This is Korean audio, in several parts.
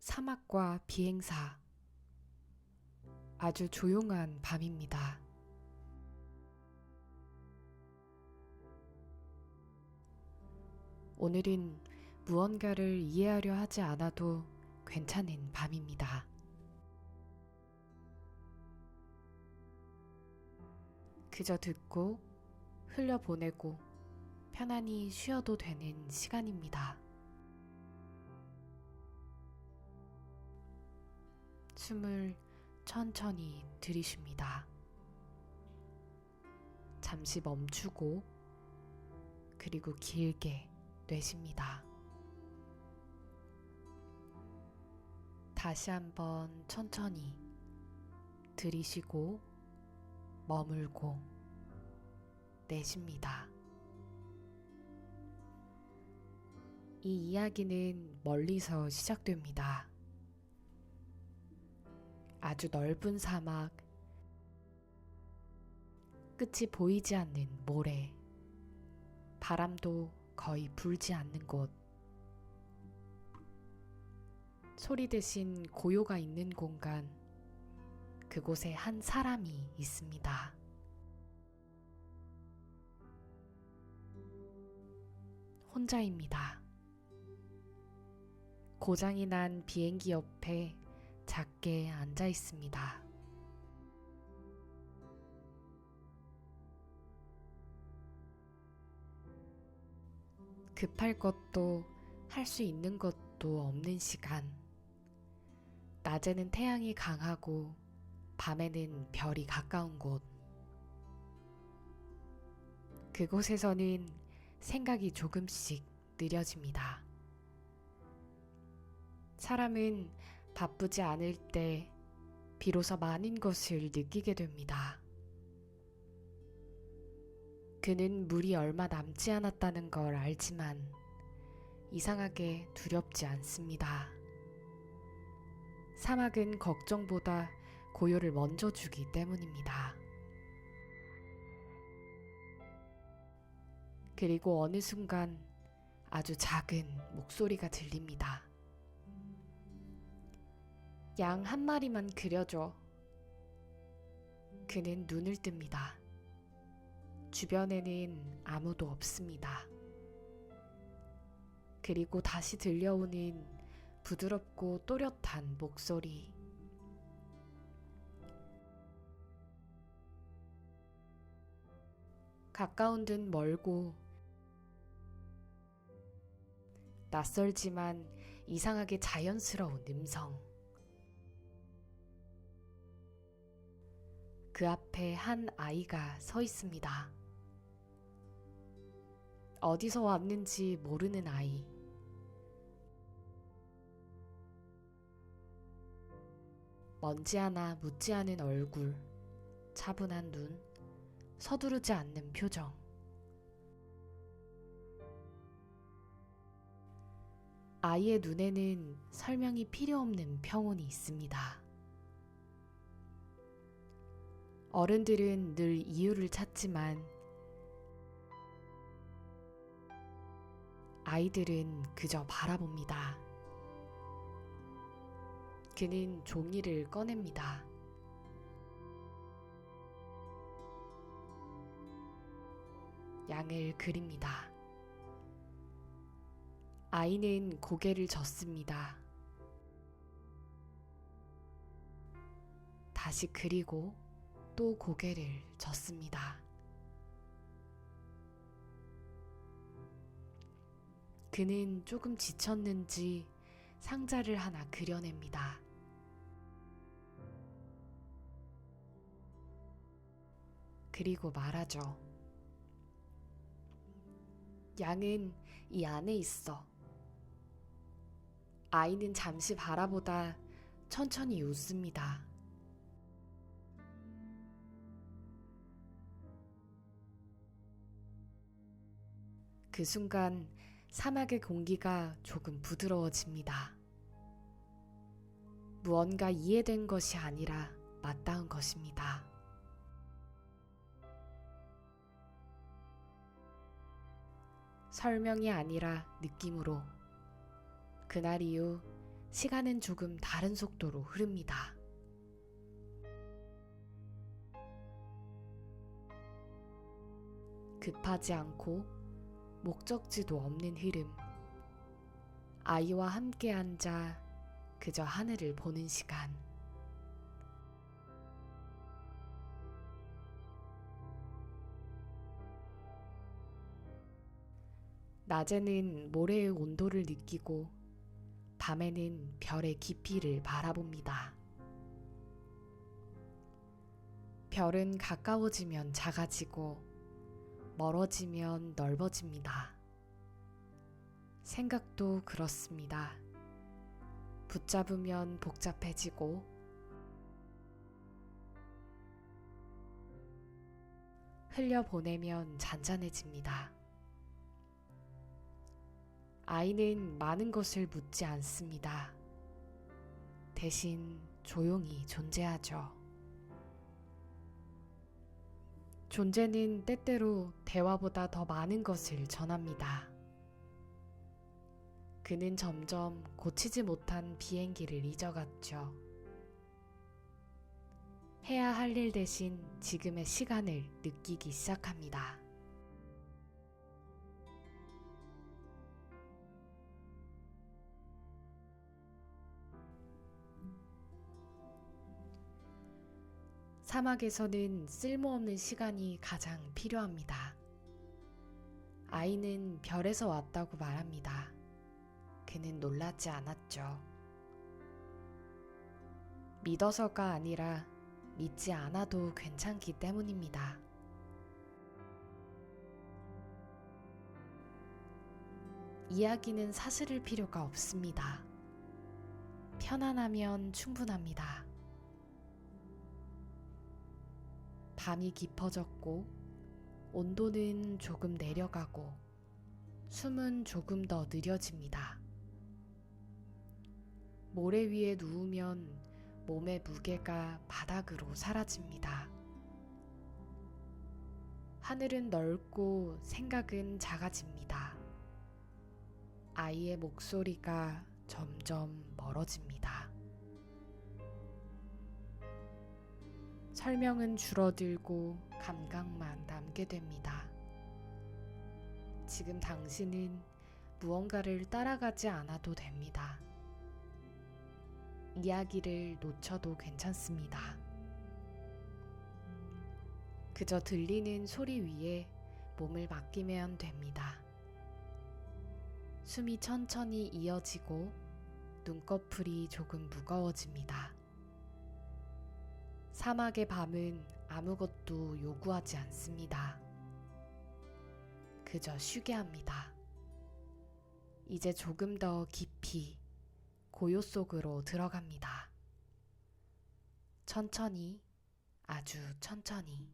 사막과 비행사. 아주 조용한 밤입니다. 오늘은 무언가를 이해하려 하지 않아도 괜찮은 밤입니다. 그저 듣고 흘려보내고 편안히 쉬어도 되는 시간입니다. 숨을 천천히 들이쉽니다. 잠시 멈추고 그리고 길게 내쉽니다. 다시 한번 천천히 들이쉬고 머물고 내쉽니다. 이 이야기는 멀리서 시작됩니다. 아주 넓은 사막, 끝이 보이지 않는 모래, 바람도 거의 불지 않는 곳, 소리 대신 고요가 있는 공간, 그곳에 한 사람이 있습니다. 혼자입니다. 고장이 난 비행기 옆에 작게 앉아 있습니다. 급할 것도 할 수 있는 것도 없는 시간. 낮에는 태양이 강하고 밤에는 별이 가까운 곳. 그곳에서는 생각이 조금씩 느려집니다. 사람은 바쁘지 않을 때 비로소 많은 것을 느끼게 됩니다. 그는 물이 얼마 남지 않았다는 걸 알지만 이상하게 두렵지 않습니다. 사막은 걱정보다 고요를 먼저 주기 때문입니다. 그리고 어느 순간 아주 작은 목소리가 들립니다. 양 한 마리만 그려줘. 그는 눈을 뜹니다. 주변에는 아무도 없습니다. 그리고 다시 들려오는 부드럽고 또렷한 목소리. 가까운 듯 멀고 낯설지만 이상하게 자연스러운 음성. 그 앞에 한 아이가 서 있습니다. 어디서 왔는지 모르는 아이. 먼지 하나 묻지 않은 얼굴, 차분한 눈, 서두르지 않는 표정. 아이의 눈에는 설명이 필요 없는 평온이 있습니다. 어른들은 늘 이유를 찾지만 아이들은 그저 바라봅니다. 그는 종이를 꺼냅니다. 양을 그립니다. 아이는 고개를 젓습니다. 다시 그리고 또 고개를 젓습니다. 그는 조금 지쳤는지 상자를 하나 그려냅니다. 그리고 말하죠. 양은 이 안에 있어. 아이는 잠시 바라보다 천천히 웃습니다. 그 순간 사막의 공기가 조금 부드러워집니다. 무언가 이해된 것이 아니라 맞닿은 것입니다. 설명이 아니라 느낌으로 그날 이후 시간은 조금 다른 속도로 흐릅니다. 급하지 않고 목적지도 없는 흐름. 아이와 함께 앉아 그저 하늘을 보는 시간. 낮에는 모래의 온도를 느끼고 밤에는 별의 깊이를 바라봅니다. 별은 가까워지면 작아지고 멀어지면 넓어집니다. 생각도 그렇습니다. 붙잡으면 복잡해지고 흘려보내면 잔잔해집니다. 아이는 많은 것을 묻지 않습니다. 대신 조용히 존재하죠. 존재는 때때로 대화보다 더 많은 것을 전합니다. 그는 점점 고치지 못한 비행기를 잊어갔죠. 해야 할 일 대신 지금의 시간을 느끼기 시작합니다. 사막에서는 쓸모없는 시간이 가장 필요합니다. 아이는 별에서 왔다고 말합니다. 그는 놀라지 않았죠. 믿어서가 아니라 믿지 않아도 괜찮기 때문입니다. 이야기는 사실일 필요가 없습니다. 편안하면 충분합니다. 밤이 깊어졌고 온도는 조금 내려가고 숨은 조금 더 느려집니다. 모래 위에 누우면 몸의 무게가 바닥으로 사라집니다. 하늘은 넓고 생각은 작아집니다. 아이의 목소리가 점점 멀어집니다. 설명은 줄어들고 감각만 남게 됩니다. 지금 당신은 무언가를 따라가지 않아도 됩니다. 이야기를 놓쳐도 괜찮습니다. 그저 들리는 소리 위에 몸을 맡기면 됩니다. 숨이 천천히 이어지고 눈꺼풀이 조금 무거워집니다. 사막의 밤은 아무것도 요구하지 않습니다. 그저 쉬게 합니다. 이제 조금 더 깊이 고요 속으로 들어갑니다. 천천히, 아주 천천히,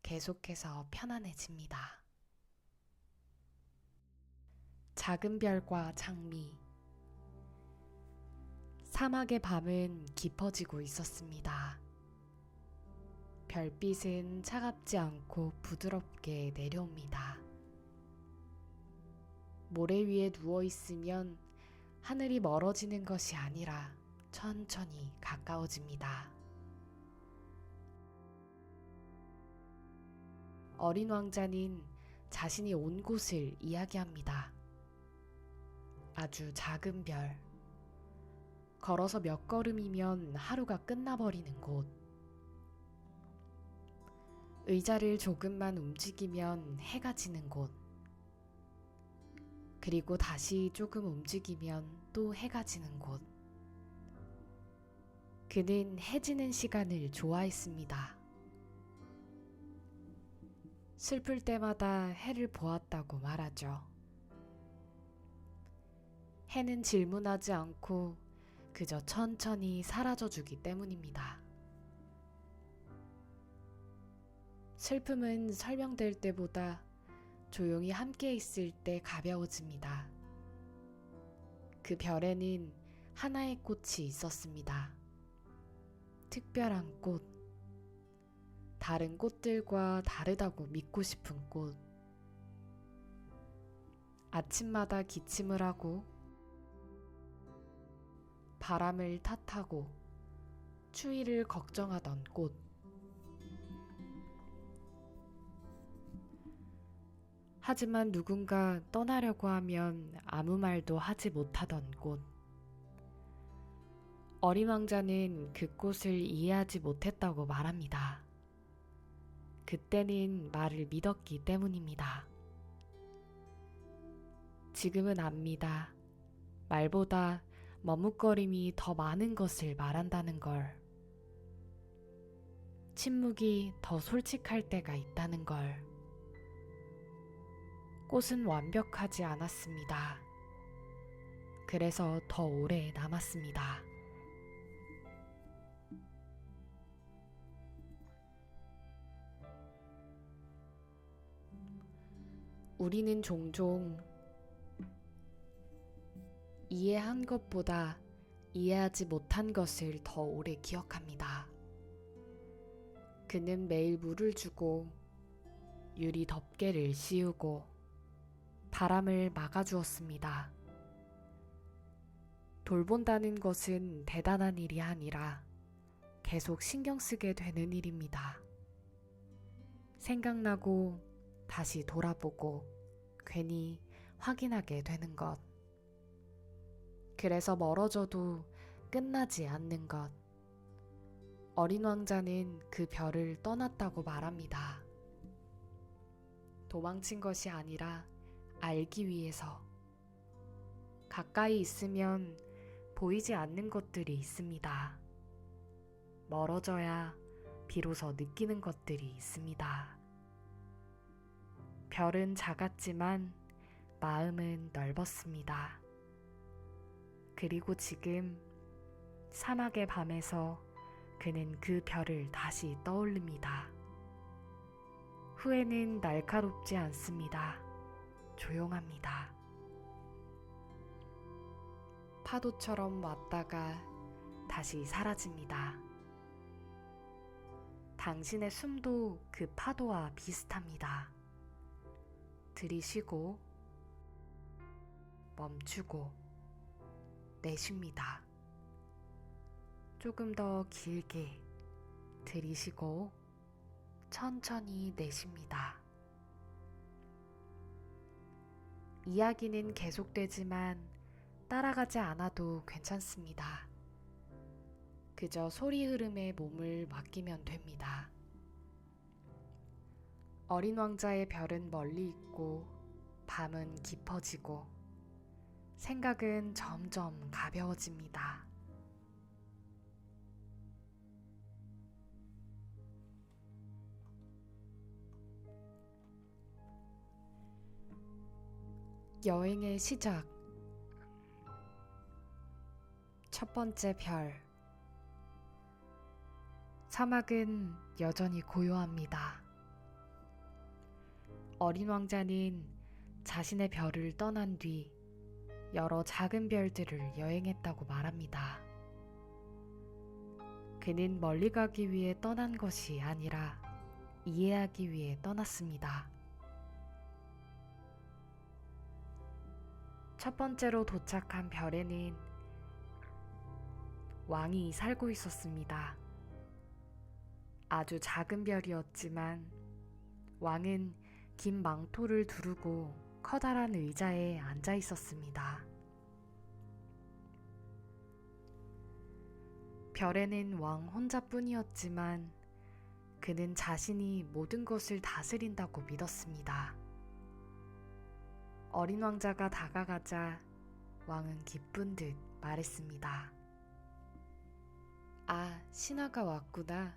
계속해서 편안해집니다. 작은 별과 장미. 사막의 밤은 깊어지고 있었습니다. 별빛은 차갑지 않고 부드럽게 내려옵니다. 모래 위에 누워있으면 하늘이 멀어지는 것이 아니라 천천히 가까워집니다. 어린 왕자는 자신이 온 곳을 이야기합니다. 아주 작은 별. 걸어서 몇 걸음이면 하루가 끝나버리는 곳. 의자를 조금만 움직이면 해가 지는 곳. 그리고 다시 조금 움직이면 또 해가 지는 곳. 그는 해 지는 시간을 좋아했습니다. 슬플 때마다 해를 보았다고 말하죠. 해는 질문하지 않고 그저 천천히 사라져주기 때문입니다. 슬픔은 설명될 때보다 조용히 함께 있을 때 가벼워집니다. 그 별에는 하나의 꽃이 있었습니다. 특별한 꽃. 다른 꽃들과 다르다고 믿고 싶은 꽃. 아침마다 기침을 하고 바람을 탓하고 추위를 걱정하던 꽃. 하지만 누군가 떠나려고 하면 아무 말도 하지 못하던 꽃. 어린 왕자는 그 꽃을 이해하지 못했다고 말합니다. 그때는 말을 믿었기 때문입니다. 지금은 압니다. 말보다 머뭇거림이 더 많은 것을 말한다는 걸. 침묵이 더 솔직할 때가 있다는 걸. 꽃은 완벽하지 않았습니다. 그래서 더 오래 남았습니다. 우리는 종종 이해한 것보다 이해하지 못한 것을 더 오래 기억합니다. 그는 매일 물을 주고 유리 덮개를 씌우고 바람을 막아주었습니다. 돌본다는 것은 대단한 일이 아니라 계속 신경 쓰게 되는 일입니다. 생각나고 다시 돌아보고 괜히 확인하게 되는 것. 그래서 멀어져도 끝나지 않는 것. 어린 왕자는 그 별을 떠났다고 말합니다. 도망친 것이 아니라 알기 위해서. 가까이 있으면 보이지 않는 것들이 있습니다. 멀어져야 비로소 느끼는 것들이 있습니다. 별은 작았지만 마음은 넓었습니다. 그리고 지금 사막의 밤에서 그는 그 별을 다시 떠올립니다. 후회는 날카롭지 않습니다. 조용합니다. 파도처럼 왔다가 다시 사라집니다. 당신의 숨도 그 파도와 비슷합니다. 들이쉬고 멈추고 내쉽니다. 조금 더 길게 들이쉬고 천천히 내쉽니다. 이야기는 계속되지만 따라가지 않아도 괜찮습니다. 그저 소리 흐름에 몸을 맡기면 됩니다. 어린 왕자의 별은 멀리 있고 밤은 깊어지고 생각은 점점 가벼워집니다. 여행의 시작. 첫 번째 별. 사막은 여전히 고요합니다. 어린 왕자는 자신의 별을 떠난 뒤 여러 작은 별들을 여행했다고 말합니다. 그는 멀리 가기 위해 떠난 것이 아니라 이해하기 위해 떠났습니다. 첫 번째로 도착한 별에는 왕이 살고 있었습니다. 아주 작은 별이었지만 왕은 긴 망토를 두르고 커다란 의자에 앉아 있었습니다. 별에는 왕 혼자뿐이었지만 그는 자신이 모든 것을 다스린다고 믿었습니다. 어린 왕자가 다가가자 왕은 기쁜 듯 말했습니다. 아, 신하가 왔구나.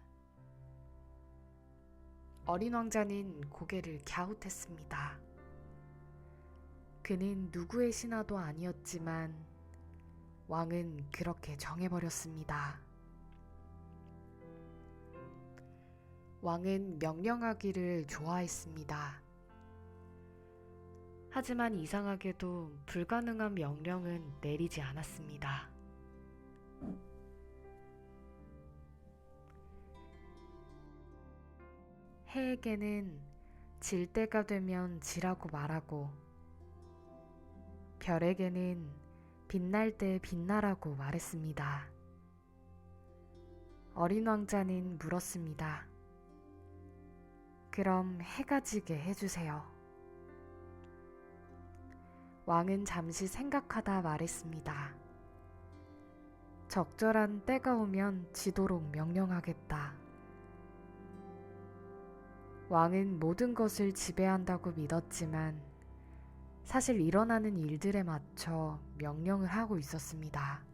어린 왕자는 고개를 갸웃했습니다. 그는 누구의 신하도 아니었지만 왕은 그렇게 정해버렸습니다. 왕은 명령하기를 좋아했습니다. 하지만 이상하게도 불가능한 명령은 내리지 않았습니다. 해에게는 질 때가 되면 지라고 말하고 별에게는 빛날 때 빛나라고 말했습니다. 어린 왕자는 물었습니다. 그럼 해가 지게 해주세요. 왕은 잠시 생각하다 말했습니다. 적절한 때가 오면 지도록 명령하겠다. 왕은 모든 것을 지배한다고 믿었지만 사실 일어나는 일들에 맞춰 명령을 하고 있었습니다.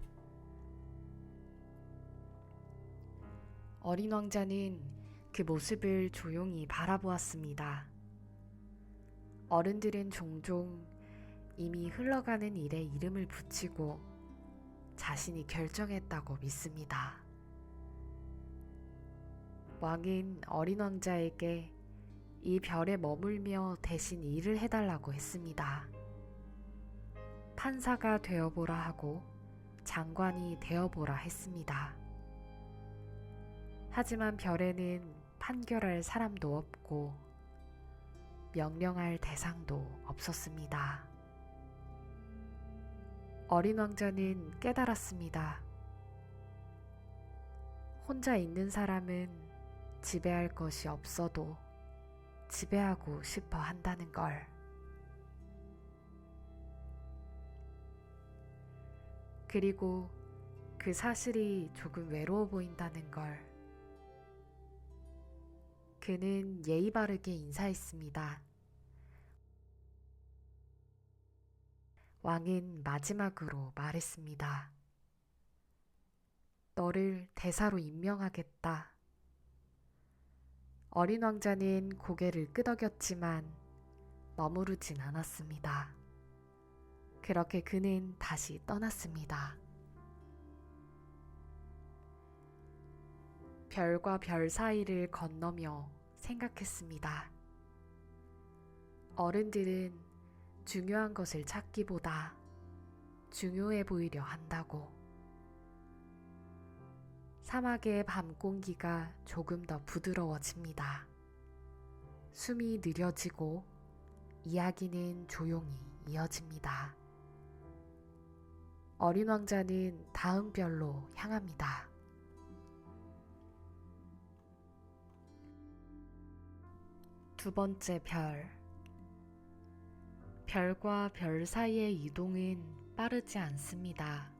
어린 왕자는 그 모습을 조용히 바라보았습니다. 어른들은 종종 이미 흘러가는 일에 이름을 붙이고 자신이 결정했다고 믿습니다. 왕은 어린 왕자에게 이 별에 머물며 대신 일을 해달라고 했습니다. 판사가 되어보라 하고 장관이 되어보라 했습니다. 하지만 별에는 판결할 사람도 없고 명령할 대상도 없었습니다. 어린 왕자는 깨달았습니다. 혼자 있는 사람은 지배할 것이 없어도 지배하고 싶어 한다는 걸. 그리고 그 사실이 조금 외로워 보인다는 걸. 그는 예의 바르게 인사했습니다. 왕은 마지막으로 말했습니다. 너를 대사로 임명하겠다. 어린 왕자는 고개를 끄덕였지만 머무르진 않았습니다. 그렇게 그는 다시 떠났습니다. 별과 별 사이를 건너며 생각했습니다. 어른들은 중요한 것을 찾기보다 중요해 보이려 한다고. 사막의 밤 공기가 조금 더 부드러워집니다. 숨이 느려지고 이야기는 조용히 이어집니다. 어린 왕자는 다음 별로 향합니다. 두 번째 별. 별과 별 사이의 이동은 빠르지 않습니다.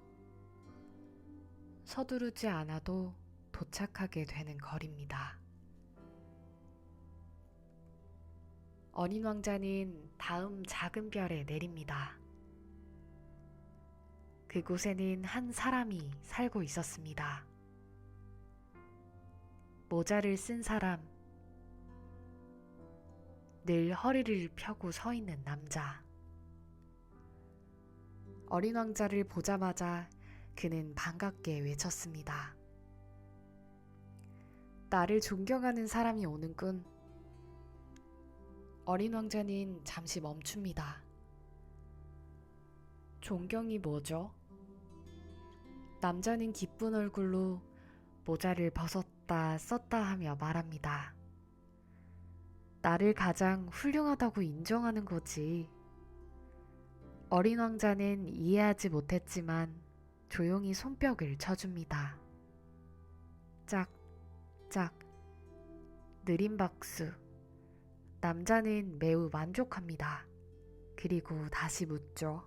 서두르지 않아도 도착하게 되는 거리입니다. 어린 왕자는 다음 작은 별에 내립니다. 그곳에는 한 사람이 살고 있었습니다. 모자를 쓴 사람, 늘 허리를 펴고 서 있는 남자. 어린 왕자를 보자마자 그는 반갑게 외쳤습니다. 나를 존경하는 사람이 오는군. 어린 왕자는 잠시 멈춥니다. 존경이 뭐죠? 남자는 기쁜 얼굴로 모자를 벗었다 썼다 하며 말합니다. 나를 가장 훌륭하다고 인정하는 거지. 어린 왕자는 이해하지 못했지만 조용히 손뼉을 쳐줍니다. 짝, 짝, 느린 박수. 남자는 매우 만족합니다. 그리고 다시 묻죠.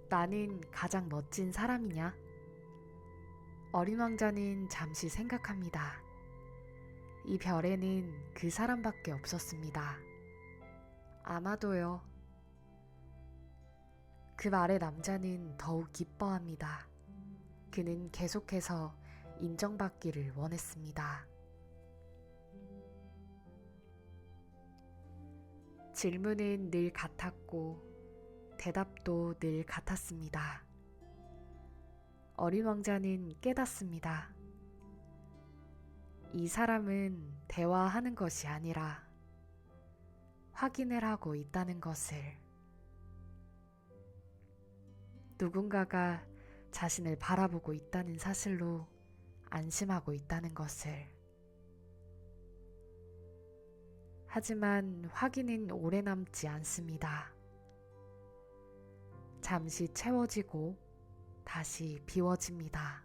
나는 가장 멋진 사람이냐? 어린 왕자는 잠시 생각합니다. 이 별에는 그 사람밖에 없었습니다. 아마도요. 그 말에 남자는 더욱 기뻐합니다. 그는 계속해서 인정받기를 원했습니다. 질문은 늘 같았고 대답도 늘 같았습니다. 어린 왕자는 깨닫습니다. 이 사람은 대화하는 것이 아니라 확인을 하고 있다는 것을. 누군가가 자신을 바라보고 있다는 사실로 안심하고 있다는 것을. 하지만 확인은 오래 남지 않습니다. 잠시 채워지고 다시 비워집니다.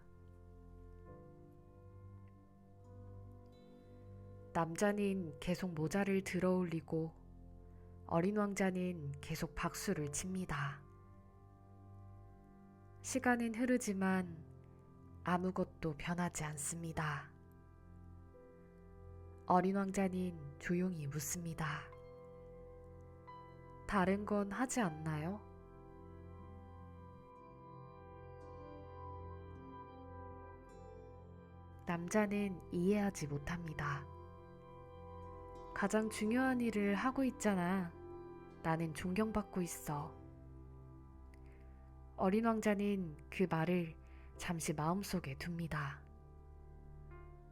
남자는 계속 모자를 들어 올리고 어린 왕자는 계속 박수를 칩니다. 시간은 흐르지만 아무것도 변하지 않습니다. 어린 왕자는 조용히 묻습니다. 다른 건 하지 않나요? 남자는 이해하지 못합니다. 가장 중요한 일을 하고 있잖아. 나는 존경받고 있어. 어린 왕자는 그 말을 잠시 마음속에 둡니다.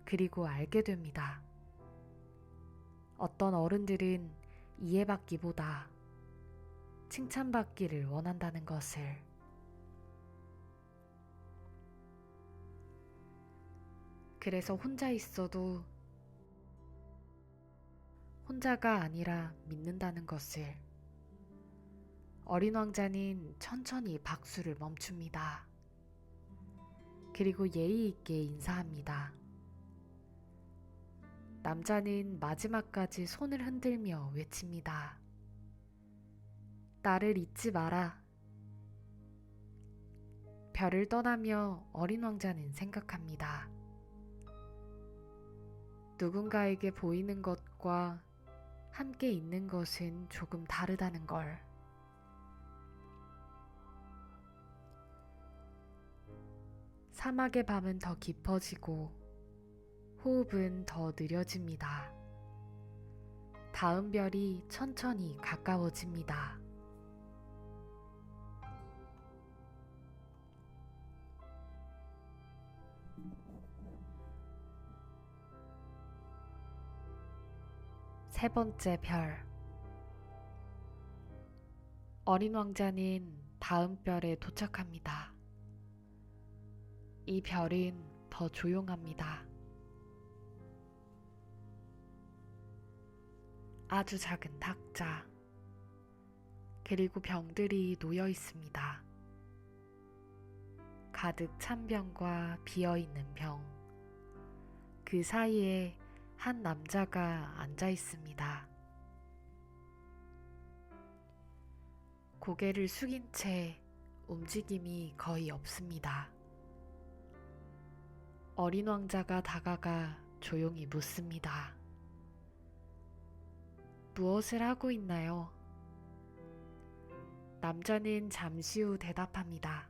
그리고 알게 됩니다. 어떤 어른들은 이해받기보다 칭찬받기를 원한다는 것을. 그래서 혼자 있어도 혼자가 아니라 믿는다는 것을. 어린 왕자는 천천히 박수를 멈춥니다. 그리고 예의 있게 인사합니다. 남자는 마지막까지 손을 흔들며 외칩니다. 나를 잊지 마라. 별을 떠나며 어린 왕자는 생각합니다. 누군가에게 보이는 것과 함께 있는 것은 조금 다르다는 걸. 사막의 밤은 더 깊어지고 호흡은 더 느려집니다. 다음 별이 천천히 가까워집니다. 세 번째 별. 어린 왕자는 다음 별에 도착합니다. 이 별은 더 조용합니다. 아주 작은 탁자, 그리고 병들이 놓여 있습니다. 가득 찬 병과 비어있는 병, 그 사이에 한 남자가 앉아 있습니다. 고개를 숙인 채 움직임이 거의 없습니다. 어린 왕자가 다가가 조용히 묻습니다. 무엇을 하고 있나요? 남자는 잠시 후 대답합니다.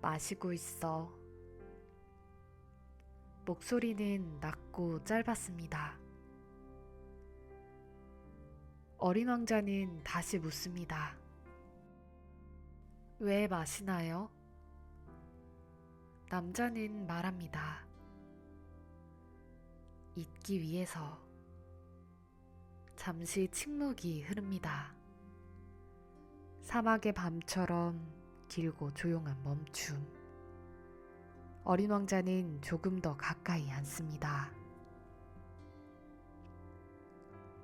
마시고 있어. 목소리는 낮고 짧았습니다. 어린 왕자는 다시 묻습니다. 왜 마시나요? 남자는 말합니다. 잊기 위해서. 잠시 침묵이 흐릅니다. 사막의 밤처럼 길고 조용한 멈춤. 어린 왕자는 조금 더 가까이 앉습니다.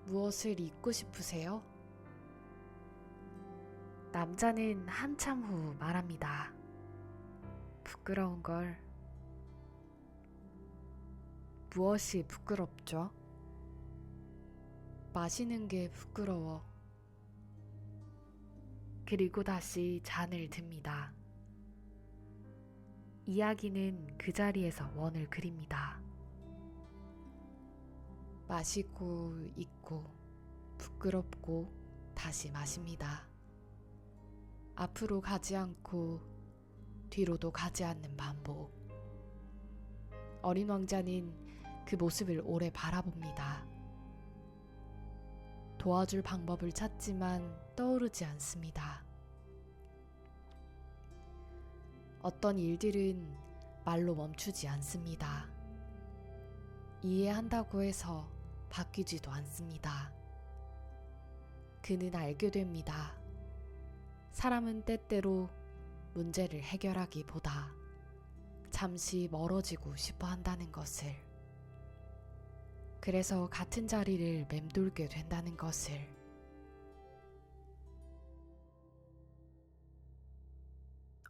무엇을 잊고 싶으세요? 남자는 한참 후 말합니다. 부끄러운 걸. 무엇이 부끄럽죠? 마시는 게 부끄러워. 그리고 다시 잔을 듭니다. 이야기는 그 자리에서 원을 그립니다. 마시고 잊고 부끄럽고 다시 마십니다. 앞으로 가지 않고 뒤로도 가지 않는 반복. 어린 왕자는 그 모습을 오래 바라봅니다. 도와줄 방법을 찾지만 떠오르지 않습니다. 어떤 일들은 말로 멈추지 않습니다. 이해한다고 해서 바뀌지도 않습니다. 그는 알게 됩니다. 사람은 때때로 문제를 해결하기보다 잠시 멀어지고 싶어 한다는 것을. 그래서 같은 자리를 맴돌게 된다는 것을.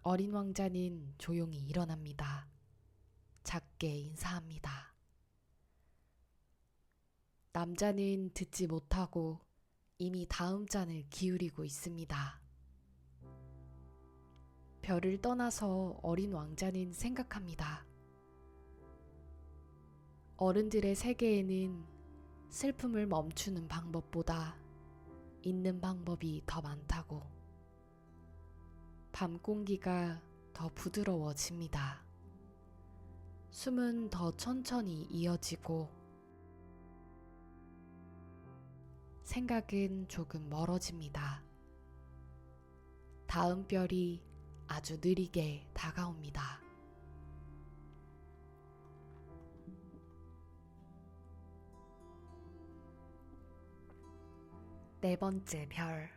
어린 왕자는 조용히 일어납니다. 작게 인사합니다. 남자는 듣지 못하고 이미 다음 잔을 기울이고 있습니다. 별을 떠나서 어린 왕자는 생각합니다. 어른들의 세계에는 슬픔을 멈추는 방법보다 잊는 방법이 더 많다고. 밤 공기가 더 부드러워집니다. 숨은 더 천천히 이어지고 생각은 조금 멀어집니다. 다음 별이 아주 느리게 다가옵니다. 네 번째 별.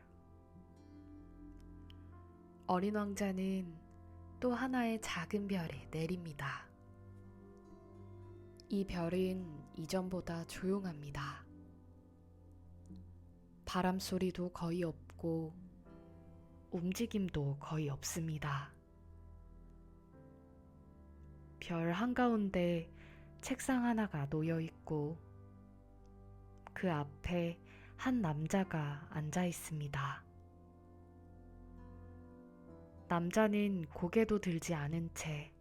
어린 왕자는 또 하나의 작은 별에 내립니다. 이 별은 이전보다 조용합니다. 바람 소리도 거의 없고 움직임도 거의 없습니다. 별 한가운데 책상 하나가 놓여 있고 그 앞에 한 남자가 앉아 있습니다. 남자는 고개도 들지 않은 채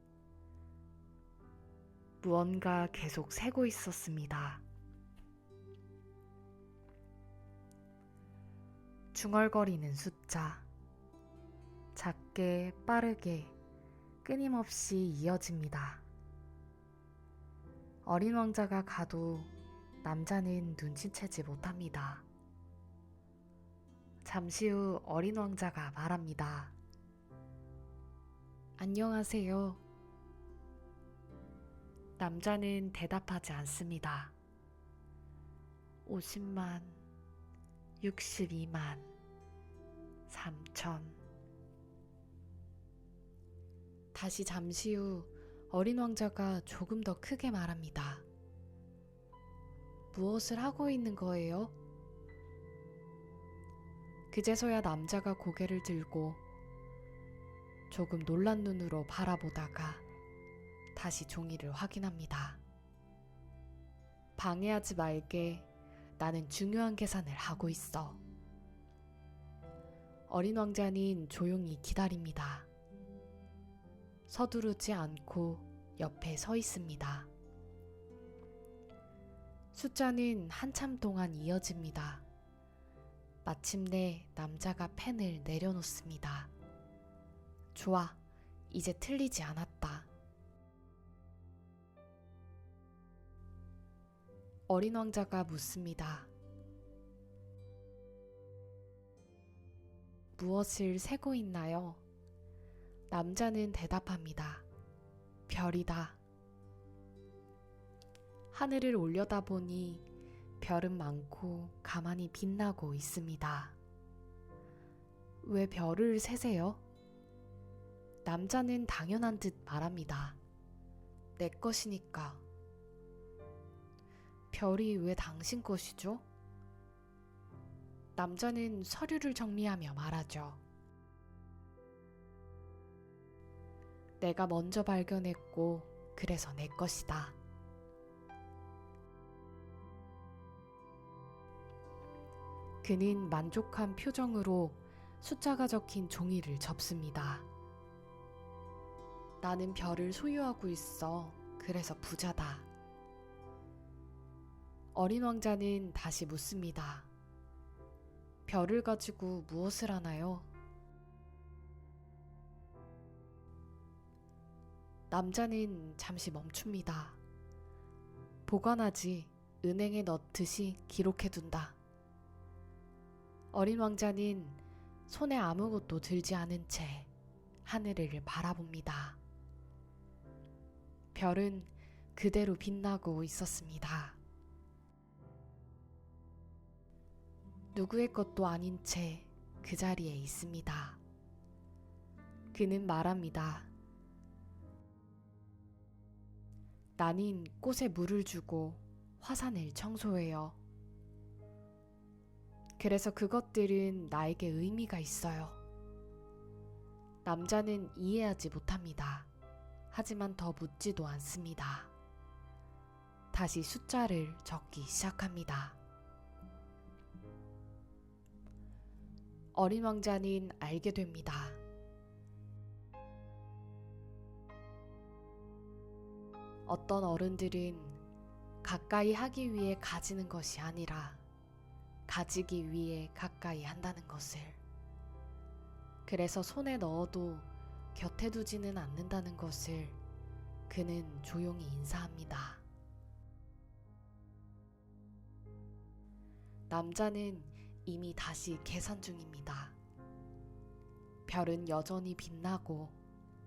무언가 계속 세고 있었습니다. 중얼거리는 숫자, 작게 빠르게 끊임없이 이어집니다. 어린 왕자가 가도 남자는 눈치채지 못합니다. 잠시 후 어린 왕자가 말합니다. 안녕하세요. 남자는 대답하지 않습니다. 50만, 62만, 3천. 다시 잠시 후 어린 왕자가 조금 더 크게 말합니다. 무엇을 하고 있는 거예요? 그제서야 남자가 고개를 들고 조금 놀란 눈으로 바라보다가 다시 종이를 확인합니다. 방해하지 말게. 나는 중요한 계산을 하고 있어. 어린 왕자는 조용히 기다립니다. 서두르지 않고 옆에 서 있습니다. 숫자는 한참 동안 이어집니다. 마침내 남자가 펜을 내려놓습니다. 좋아, 이제 틀리지 않았다. 어린 왕자가 묻습니다. 무엇을 세고 있나요? 남자는 대답합니다. 별이다. 하늘을 올려다보니 별은 많고 가만히 빛나고 있습니다. 왜 별을 세세요? 남자는 당연한 듯 말합니다. 내 것이니까. 별이 왜 당신 것이죠? 남자는 서류를 정리하며 말하죠. 내가 먼저 발견했고 그래서 내 것이다. 그는 만족한 표정으로 숫자가 적힌 종이를 접습니다. 나는 별을 소유하고 있어. 그래서 부자다. 어린 왕자는 다시 묻습니다. 별을 가지고 무엇을 하나요? 남자는 잠시 멈춥니다. 보관하지. 은행에 넣듯이 기록해둔다. 어린 왕자는 손에 아무것도 들지 않은 채 하늘을 바라봅니다. 별은 그대로 빛나고 있었습니다. 누구의 것도 아닌 채 그 자리에 있습니다. 그는 말합니다. 나는 꽃에 물을 주고 화산을 청소해요. 그래서 그것들은 나에게 의미가 있어요. 남자는 이해하지 못합니다. 하지만 더 묻지도 않습니다. 다시 숫자를 적기 시작합니다. 어린 왕자는 알게 됩니다. 어떤 어른들은 가까이 하기 위해 가지는 것이 아니라 가지기 위해 가까이 한다는 것을, 그래서 손에 넣어도 곁에 두지는 않는다는 것을 그는 조용히 인사합니다. 남자는 이미 다시 계산 중입니다. 별은 여전히 빛나고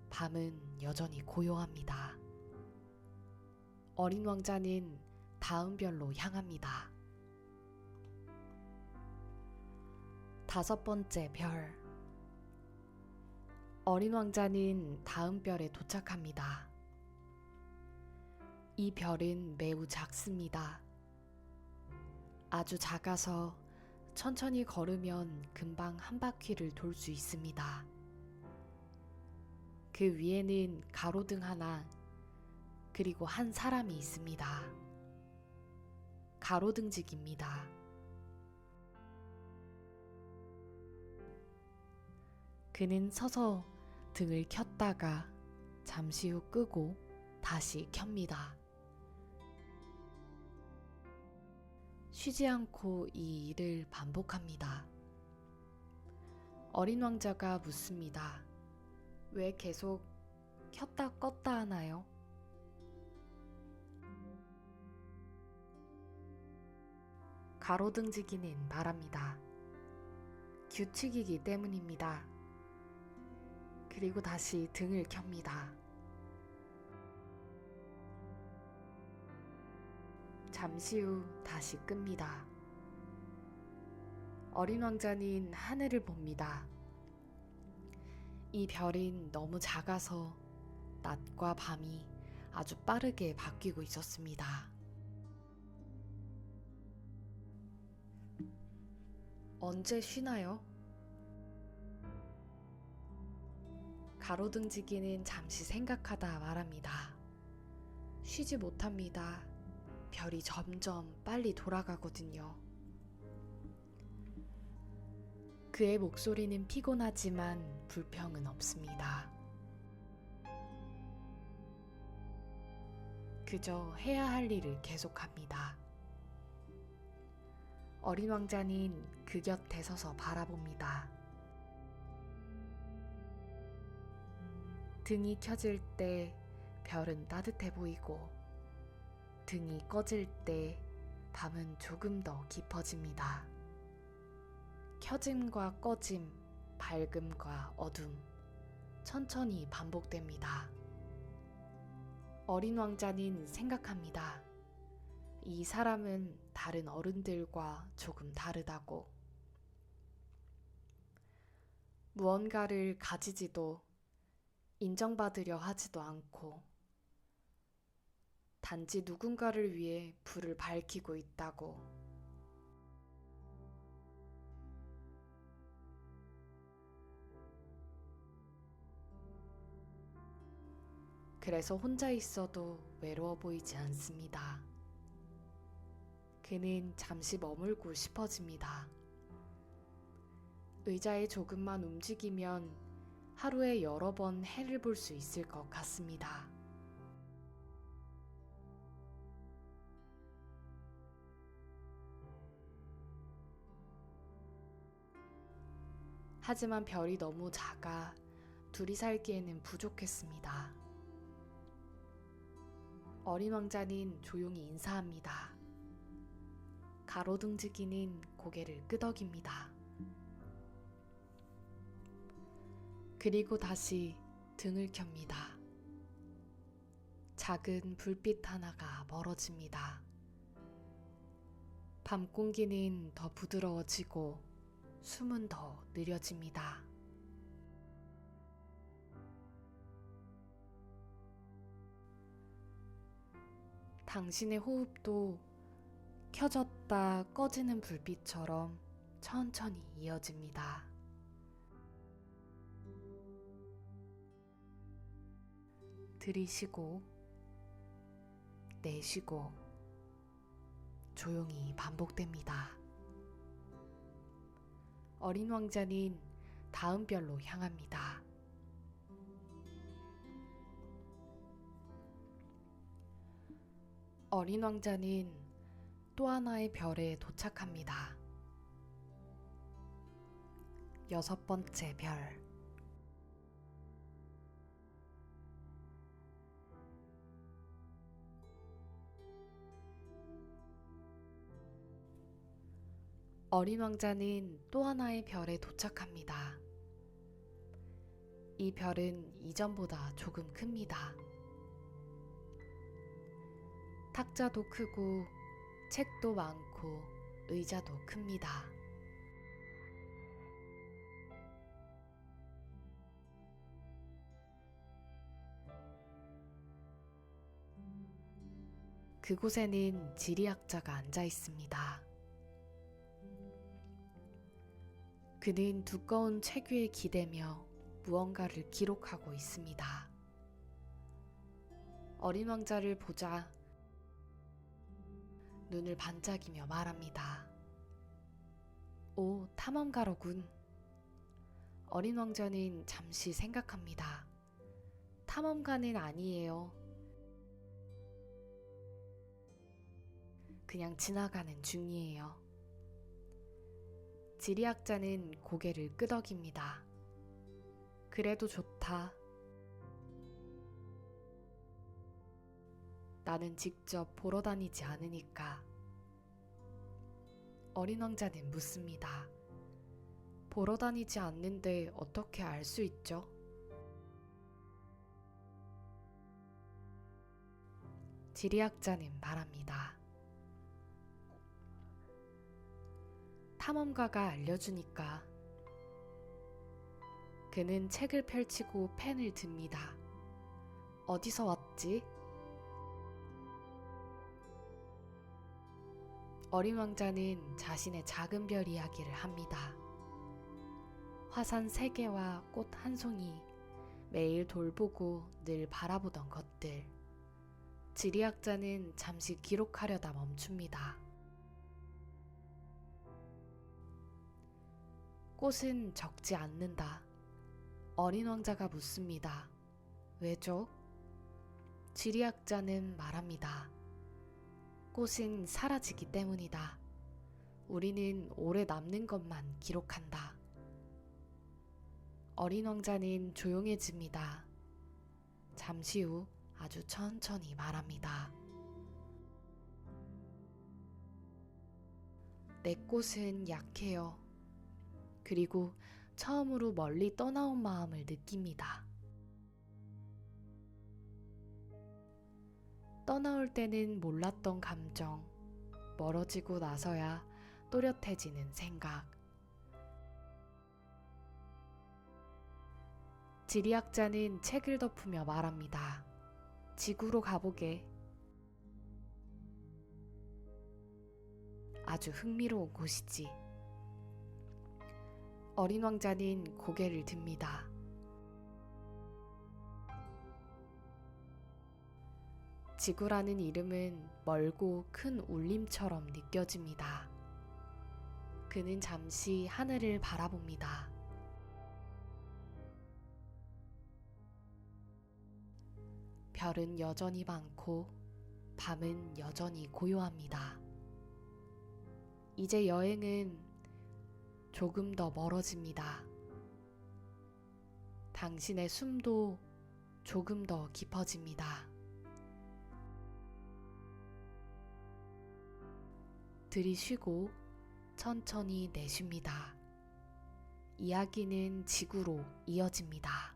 밤은 여전히 고요합니다. 어린 왕자는 다음 별로 향합니다. 5번째 별. 어린 왕자는 다음 별에 도착합니다. 이 별은 매우 작습니다. 아주 작아서 천천히 걸으면 금방 한 바퀴를 돌 수 있습니다. 그 위에는 가로등 하나, 그리고 한 사람이 있습니다. 가로등직입니다. 그는 서서 등을 켰다가 잠시 후 끄고 다시 켭니다. 쉬지 않고 이 일을 반복합니다. 어린 왕자가 묻습니다. 왜 계속 켰다 껐다 하나요? 가로등지기는 말합니다. 규칙이기 때문입니다. 그리고 다시 등을 켭니다. 잠시 후 다시 끕니다. 어린 왕자는 하늘을 봅니다. 이 별은 너무 작아서 낮과 밤이 아주 빠르게 바뀌고 있었습니다. 언제 쉬나요? 가로등지기는 잠시 생각하다 말합니다. 쉬지 못합니다. 별이 점점 빨리 돌아가거든요. 그의 목소리는 피곤하지만 불평은 없습니다. 그저 해야 할 일을 계속합니다. 어린 왕자는 그 곁에 서서 바라봅니다. 등이 켜질 때 별은 따뜻해 보이고 등이 꺼질 때 밤은 조금 더 깊어집니다. 켜짐과 꺼짐, 밝음과 어둠, 천천히 반복됩니다. 어린 왕자는 생각합니다. 이 사람은 다른 어른들과 조금 다르다고. 무언가를 가지지도 인정받으려 하지도 않고 단지 누군가를 위해 불을 밝히고 있다고. 그래서 혼자 있어도 외로워 보이지 않습니다. 그는 잠시 머물고 싶어집니다. 의자에 조금만 움직이면 하루에 여러 번 해를 볼 수 있을 것 같습니다. 하지만 별이 너무 작아 둘이 살기에는 부족했습니다. 어린 왕자는 조용히 인사합니다. 가로등지기는 고개를 끄덕입니다. 그리고 다시 등을 켭니다. 작은 불빛 하나가 멀어집니다. 밤 공기는 더 부드러워지고 숨은 더 느려집니다. 당신의 호흡도 켜졌다 꺼지는 불빛처럼 천천히 이어집니다. 들이쉬고 내쉬고 조용히 반복됩니다. 어린 왕자는 다음 별로 향합니다. 어린 왕자는 또 하나의 별에 도착합니다. 6번째 별. 어린 왕자는 또 하나의 별에 도착합니다. 이 별은 이전보다 조금 큽니다. 탁자도 크고 책도 많고 의자도 큽니다. 그곳에는 지리학자가 앉아 있습니다. 그는 두꺼운 책 위에 기대며 무언가를 기록하고 있습니다. 어린 왕자를 보자 눈을 반짝이며 말합니다. 오, 탐험가로군. 어린 왕자는 잠시 생각합니다. 탐험가는 아니에요. 그냥 지나가는 중이에요. 지리학자는 고개를 끄덕입니다. 그래도 좋다. 나는 직접 보러 다니지 않으니까. 어린 왕자는 묻습니다. 보러 다니지 않는데 어떻게 알 수 있죠? 지리학자는 말합니다. 탐험가가 알려주니까. 그는 책을 펼치고 펜을 듭니다. 어디서 왔지? 어린 왕자는 자신의 작은 별 이야기를 합니다. 화산 3개와 꽃 1송이, 매일 돌보고 늘 바라보던 것들. 지리학자는 잠시 기록하려다 멈춥니다. 꽃은 적지 않는다. 어린 왕자가 묻습니다. 왜죠? 지리학자는 말합니다. 꽃은 사라지기 때문이다. 우리는 오래 남는 것만 기록한다. 어린 왕자는 조용해집니다. 잠시 후 아주 천천히 말합니다. 내 꽃은 약해요. 그리고 처음으로 멀리 떠나온 마음을 느낍니다. 떠나올 때는 몰랐던 감정, 멀어지고 나서야 또렷해지는 생각. 지리학자는 책을 덮으며 말합니다. 지구로 가보게. 아주 흥미로운 곳이지. 어린 왕자는 고개를 듭니다. 지구라는 이름은 멀고 큰 울림처럼 느껴집니다. 그는 잠시 하늘을 바라봅니다. 별은 여전히 많고 밤은 여전히 고요합니다. 이제 여행은 조금 더 멀어집니다. 당신의 숨도 조금 더 깊어집니다. 들이쉬고 천천히 내쉽니다. 이야기는 지구로 이어집니다.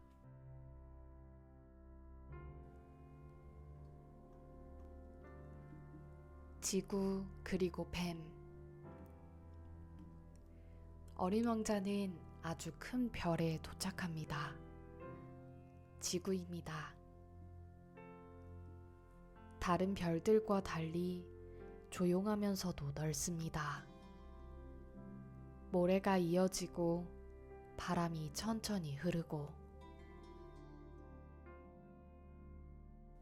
지구 그리고 뱀. 어린 왕자는 아주 큰 별에 도착합니다. 지구입니다. 다른 별들과 달리 조용하면서도 넓습니다. 모래가 이어지고 바람이 천천히 흐르고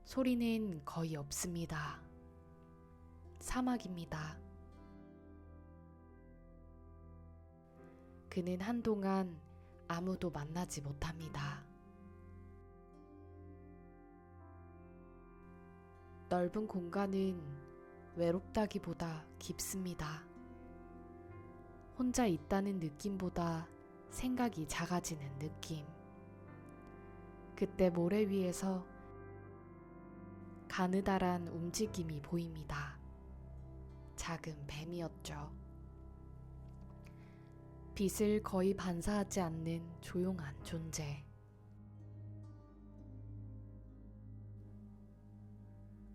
소리는 거의 없습니다. 사막입니다. 그는 한동안 아무도 만나지 못합니다. 넓은 공간은 외롭다기보다 깊습니다. 혼자 있다는 느낌보다 생각이 작아지는 느낌. 그때 모래 위에서 가느다란 움직임이 보입니다. 작은 뱀이었죠. 빛을 거의 반사하지 않는 조용한 존재.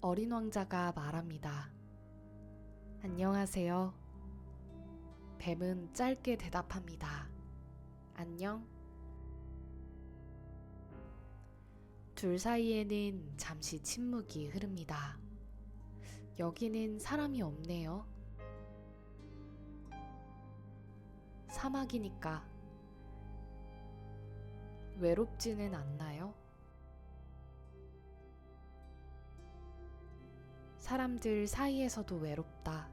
어린 왕자가 말합니다. 안녕하세요. 뱀은 짧게 대답합니다. 안녕. 둘 사이에는 잠시 침묵이 흐릅니다. 여기는 사람이 없네요. 사막이니까 외롭지는 않나요? 사람들 사이에서도 외롭다.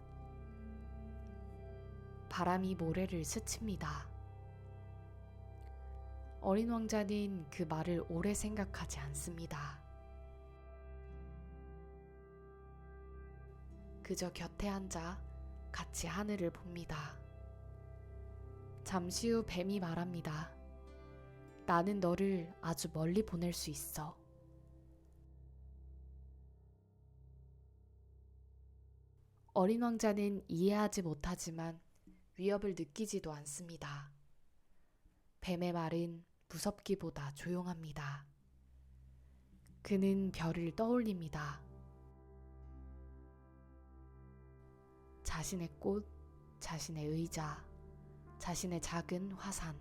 바람이 모래를 스칩니다. 어린 왕자는 그 말을 오래 생각하지 않습니다. 그저 곁에 앉아 같이 하늘을 봅니다. 잠시 후 뱀이 말합니다. 나는 너를 아주 멀리 보낼 수 있어. 어린 왕자는 이해하지 못하지만 위협을 느끼지도 않습니다. 뱀의 말은 무섭기보다 조용합니다. 그는 별을 떠올립니다. 자신의 꽃, 자신의 의자, 자신의 작은 화산,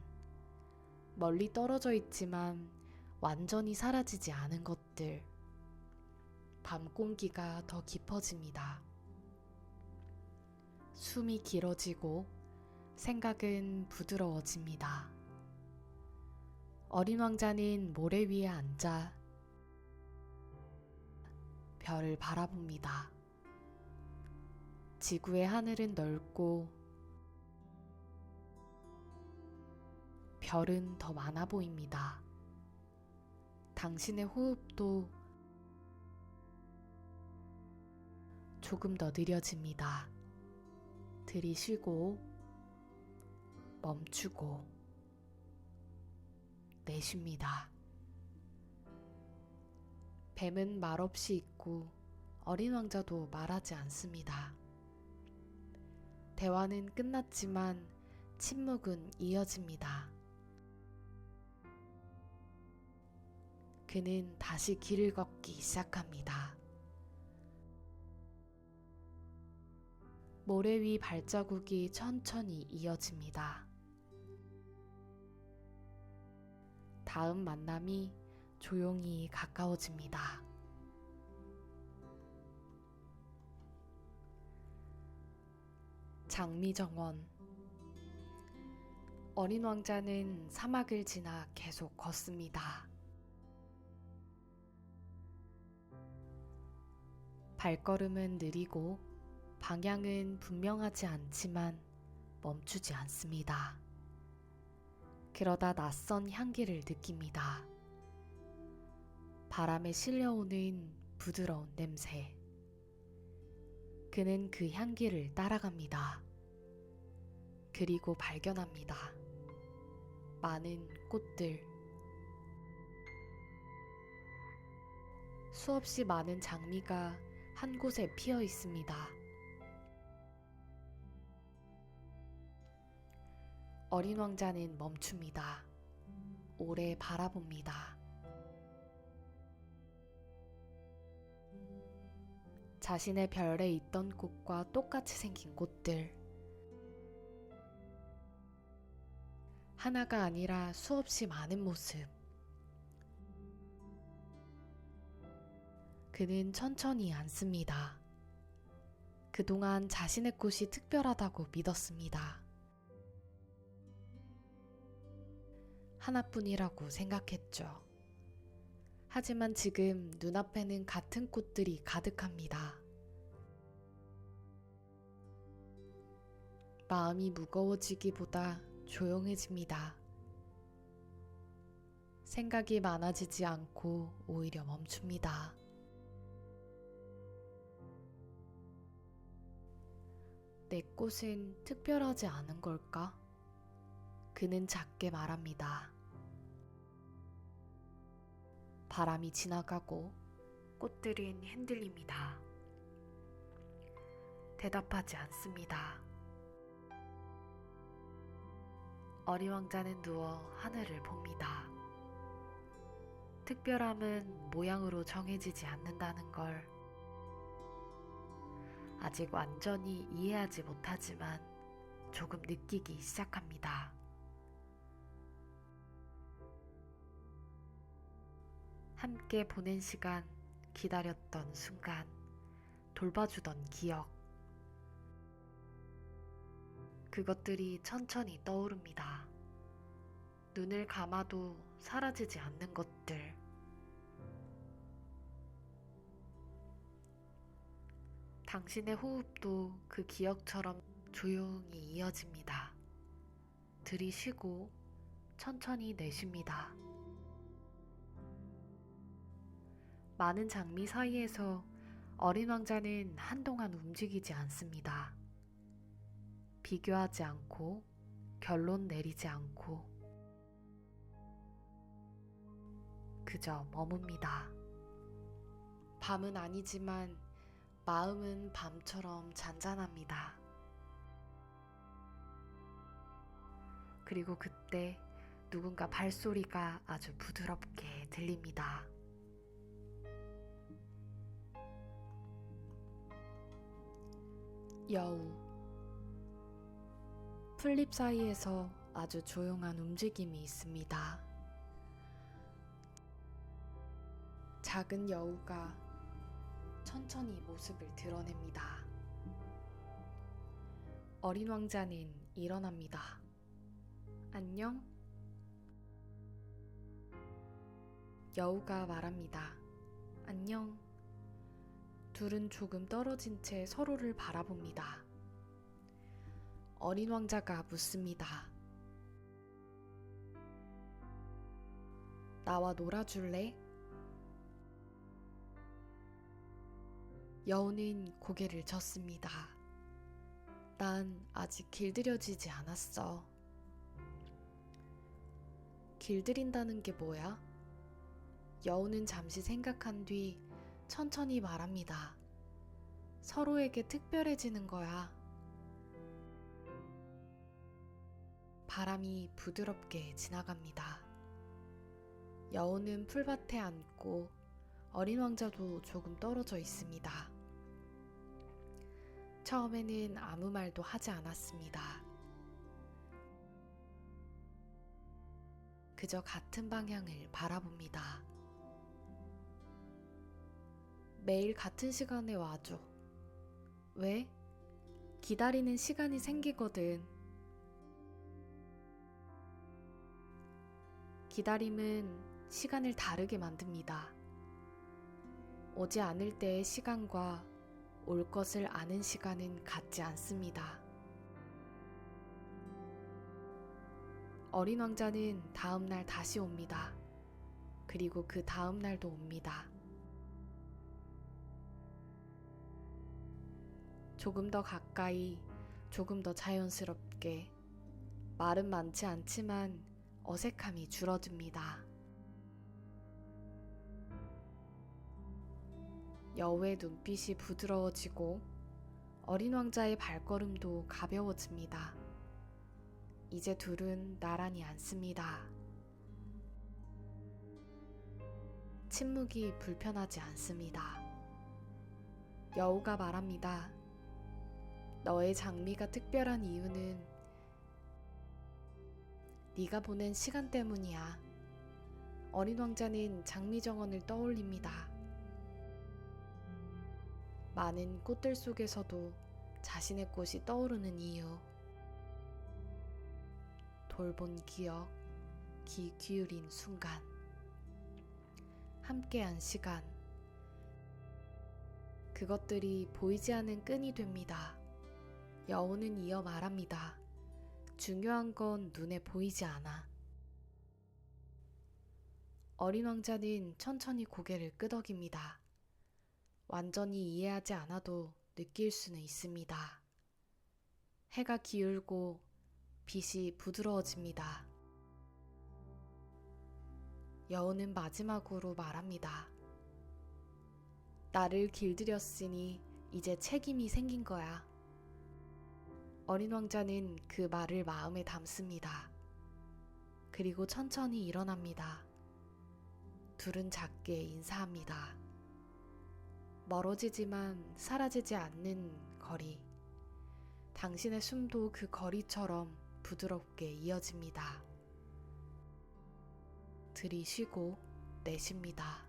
멀리 떨어져 있지만 완전히 사라지지 않은 것들. 밤 공기가 더 깊어집니다. 숨이 길어지고 생각은 부드러워집니다. 어린 왕자는 모래 위에 앉아 별을 바라봅니다. 지구의 하늘은 넓고 별은 더 많아 보입니다. 당신의 호흡도 조금 더 느려집니다. 들이쉬고 멈추고 내쉽니다. 뱀은 말없이 있고 어린 왕자도 말하지 않습니다. 대화는 끝났지만 침묵은 이어집니다. 그는 다시 길을 걷기 시작합니다. 모래 위 발자국이 천천히 이어집니다. 다음 만남이 조용히 가까워집니다. 장미정원. 어린 왕자는 사막을 지나 계속 걷습니다. 발걸음은 느리고 방향은 분명하지 않지만 멈추지 않습니다. 그러다 낯선 향기를 느낍니다. 바람에 실려오는 부드러운 냄새. 그는 그 향기를 따라갑니다. 그리고 발견합니다. 많은 꽃들. 수없이 많은 장미가 한 곳에 피어 있습니다. 어린 왕자는 멈춥니다. 오래 바라봅니다. 자신의 별에 있던 꽃과 똑같이 생긴 꽃들. 하나가 아니라 수없이 많은 모습. 그는 천천히 앉습니다. 그동안 자신의 꽃이 특별하다고 믿었습니다. 하나뿐이라고 생각했죠. 하지만 지금 눈앞에는 같은 꽃들이 가득합니다. 마음이 무거워지기보다 조용해집니다. 생각이 많아지지 않고 오히려 멈춥니다. 내 꽃은 특별하지 않은 걸까? 그는 작게 말합니다. 바람이 지나가고 꽃들은 흔들립니다. 대답하지 않습니다. 어린 왕자는 누워 하늘을 봅니다. 특별함은 모양으로 정해지지 않는다는 걸 아직 완전히 이해하지 못하지만 조금 느끼기 시작합니다. 함께 보낸 시간, 기다렸던 순간, 돌봐주던 기억. 그것들이 천천히 떠오릅니다. 눈을 감아도 사라지지 않는 것들. 당신의 호흡도 그 기억처럼 조용히 이어집니다. 들이쉬고 천천히 내쉽니다. 많은 장미 사이에서 어린 왕자는 한동안 움직이지 않습니다. 비교하지 않고 결론 내리지 않고 그저 머뭅니다. 밤은 아니지만 마음은 밤처럼 잔잔합니다. 그리고 그때 누군가 발소리가 아주 부드럽게 들립니다. 여우. 풀잎 사이에서 아주 조용한 움직임이 있습니다. 작은 여우가 천천히 모습을 드러냅니다. 어린 왕자는 일어납니다. 안녕? 여우가 말합니다. 안녕. 둘은 조금 떨어진 채 서로를 바라봅니다. 어린 왕자가 묻습니다. 나와 놀아줄래? 여우는 고개를 젓습니다. 난 아직 길들여지지 않았어. 길들인다는 게 뭐야? 여우는 잠시 생각한 뒤 천천히 말합니다. 서로에게 특별해지는 거야. 바람이 부드럽게 지나갑니다. 여우는 풀밭에 앉고 어린 왕자도 조금 떨어져 있습니다. 처음에는 아무 말도 하지 않았습니다. 그저 같은 방향을 바라봅니다. 매일 같은 시간에 와줘. 왜? 기다리는 시간이 생기거든. 기다림은 시간을 다르게 만듭니다. 오지 않을 때의 시간과 올 것을 아는 시간은 같지 않습니다. 어린 왕자는 다음 날 다시 옵니다. 그리고 그 다음 날도 옵니다. 조금 더 가까이, 조금 더 자연스럽게. 말은 많지 않지만 어색함이 줄어듭니다. 여우의 눈빛이 부드러워지고 어린 왕자의 발걸음도 가벼워집니다. 이제 둘은 나란히 앉습니다. 침묵이 불편하지 않습니다. 여우가 말합니다. 너의 장미가 특별한 이유는 네가 보낸 시간 때문이야. 어린 왕자는 장미 정원을 떠올립니다. 많은 꽃들 속에서도 자신의 꽃이 떠오르는 이유. 돌본 기억, 귀 기울인 순간. 함께한 시간, 그것들이 보이지 않는 끈이 됩니다. 여우는 이어 말합니다. 중요한 건 눈에 보이지 않아. 어린 왕자는 천천히 고개를 끄덕입니다. 완전히 이해하지 않아도 느낄 수는 있습니다. 해가 기울고 빛이 부드러워집니다. 여우는 마지막으로 말합니다. 나를 길들였으니 이제 책임이 생긴 거야. 어린 왕자는 그 말을 마음에 담습니다. 그리고 천천히 일어납니다. 둘은 작게 인사합니다. 멀어지지만 사라지지 않는 거리. 당신의 숨도 그 거리처럼 부드럽게 이어집니다. 들이쉬고 내쉽니다.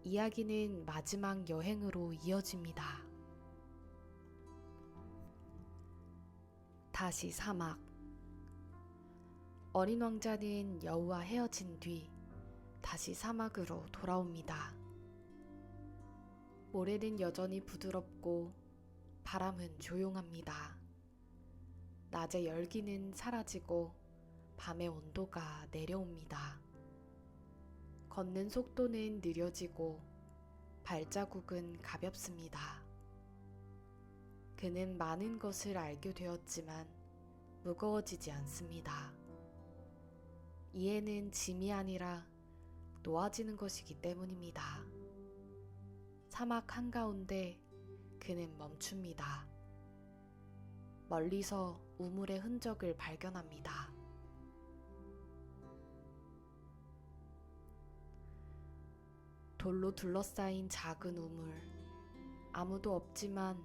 이야기는 마지막 여행으로 이어집니다. 다시 사막. 어린 왕자는 여우와 헤어진 뒤 다시 사막으로 돌아옵니다. 모래는 여전히 부드럽고 바람은 조용합니다. 낮의 열기는 사라지고 밤의 온도가 내려옵니다. 걷는 속도는 느려지고 발자국은 가볍습니다. 그는 많은 것을 알게 되었지만 무거워지지 않습니다. 이해는 짐이 아니라 놓아지는 것이기 때문입니다. 사막 한가운데 그는 멈춥니다. 멀리서 우물의 흔적을 발견합니다. 돌로 둘러싸인 작은 우물. 아무도 없지만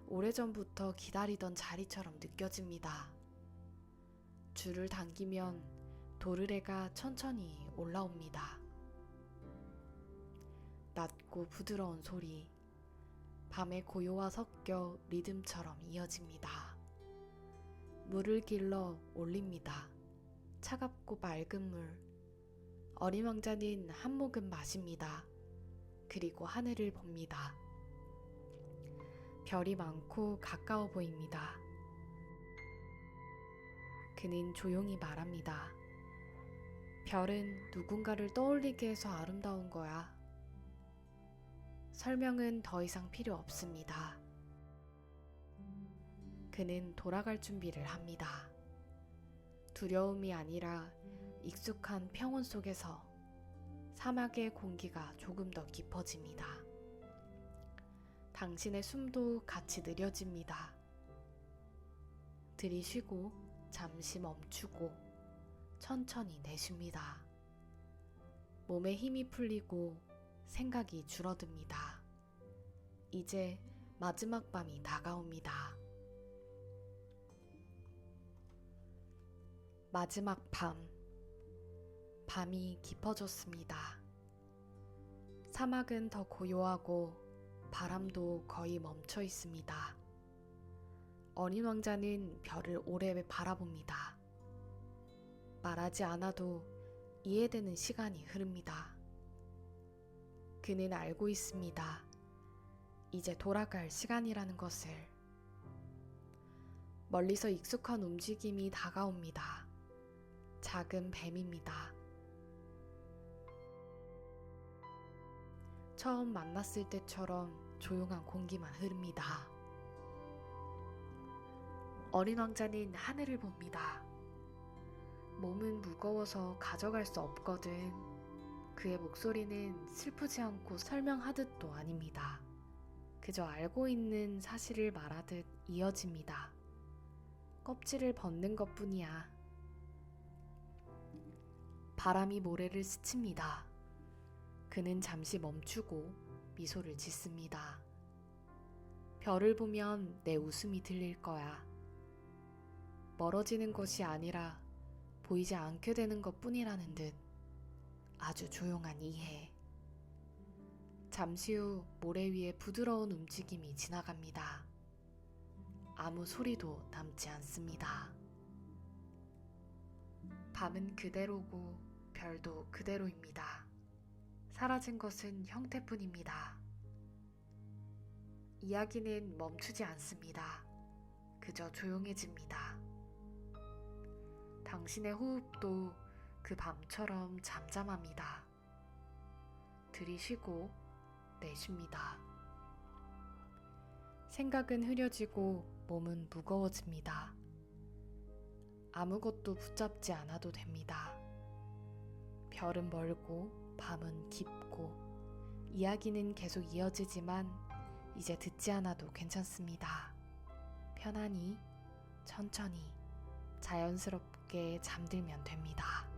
오래전부터 기다리던 자리처럼 느껴집니다. 줄을 당기면 도르래가 천천히 올라옵니다. 낮고 부드러운 소리, 밤의 고요와 섞여 리듬처럼 이어집니다. 물을 길러 올립니다. 차갑고 맑은 물. 어린 왕자는 한 모금 마십니다. 그리고 하늘을 봅니다. 별이 많고 가까워 보입니다. 그는 조용히 말합니다. 별은 누군가를 떠올리게 해서 아름다운 거야. 설명은 더 이상 필요 없습니다. 그는 돌아갈 준비를 합니다. 두려움이 아니라 익숙한 평온 속에서 사막의 공기가 조금 더 깊어집니다. 당신의 숨도 같이 느려집니다. 들이쉬고 잠시 멈추고 천천히 내쉽니다. 몸에 힘이 풀리고 생각이 줄어듭니다. 이제 마지막 밤이 다가옵니다. 마지막 밤. 밤이 깊어졌습니다. 사막은 더 고요하고 바람도 거의 멈춰 있습니다. 어린 왕자는 별을 오래 바라봅니다. 말하지 않아도 이해되는 시간이 흐릅니다. 그는 알고 있습니다. 이제 돌아갈 시간이라는 것을. 멀리서 익숙한 움직임이 다가옵니다. 작은 뱀입니다. 처음 만났을 때처럼 조용한 공기만 흐릅니다. 어린 왕자는 하늘을 봅니다. 몸은 무거워서 가져갈 수 없거든. 그의 목소리는 슬프지 않고 설명하듯도 아닙니다. 그저 알고 있는 사실을 말하듯 이어집니다. 껍질을 벗는 것뿐이야. 바람이 모래를 스칩니다. 그는 잠시 멈추고 미소를 짓습니다. 별을 보면 내 웃음이 들릴 거야. 멀어지는 것이 아니라 보이지 않게 되는 것뿐이라는 듯 아주 조용한 이해. 잠시 후 모래 위에 부드러운 움직임이 지나갑니다. 아무 소리도 남지 않습니다. 밤은 그대로고 별도 그대로입니다. 사라진 것은 형태뿐입니다. 이야기는 멈추지 않습니다. 그저 조용해집니다. 당신의 호흡도 그 밤처럼 잠잠합니다. 들이쉬고 내쉽니다. 생각은 흐려지고 몸은 무거워집니다. 아무것도 붙잡지 않아도 됩니다. 별은 멀고 밤은 깊고 이야기는 계속 이어지지만 이제 듣지 않아도 괜찮습니다. 편안히, 천천히, 자연스럽게 잠들면 됩니다.